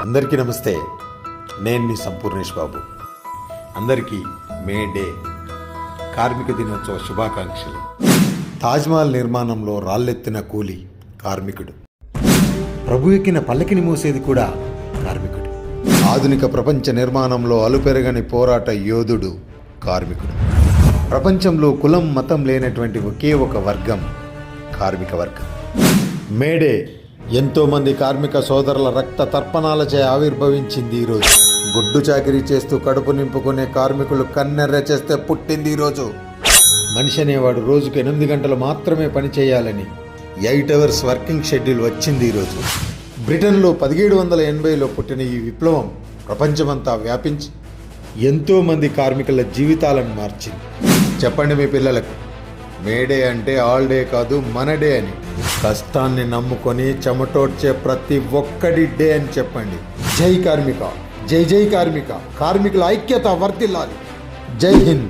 అందరికీ నమస్తే. నేను మీ సంపూర్ణేష్ బాబు. అందరికీ మే డే కార్మిక దినోత్సవ శుభాకాంక్షలు. తాజ్మహల్ నిర్మాణంలో రాళ్ళెత్తిన కూలి కార్మికుడు. ప్రభు ఎక్కిన పల్లకిని మోసేది కూడా కార్మికుడు. ఆధునిక ప్రపంచ నిర్మాణంలో అలుపెరగని పోరాట యోధుడు కార్మికుడు. ప్రపంచంలో కులం మతం లేనటువంటి ఒకే ఒక వర్గం కార్మిక వర్గం. మేడే ఎంతోమంది కార్మిక సోదరుల రక్త తర్పణాలచే ఆవిర్భవించింది ఈరోజు. గుడ్డు చాకిరీ చేస్తూ కడుపు నింపుకునే కార్మికులు కన్నెర్ర చేస్తే పుట్టింది ఈరోజు. మనిషి అనేవాడు రోజుకు 8 గంటలు మాత్రమే పని చేయాలని 8 అవర్స్ వర్కింగ్ షెడ్యూల్ వచ్చింది ఈరోజు. బ్రిటన్లో 1780లో పుట్టిన ఈ విప్లవం ప్రపంచమంతా వ్యాపించి ఎంతోమంది కార్మికుల జీవితాలను మార్చింది. చెప్పండి మీ పిల్లలకు, మేడే అంటే ఆల్ డే కాదు, మన డే అని. కష్టాన్ని నమ్ముకొని చెమటోడ్చే ప్రతి ఒక్కడి డే అని చెప్పండి. జై కార్మిక, జై జై కార్మిక, కార్మికుల ఐక్యత వర్ధిల్లాలి. జై హింద్.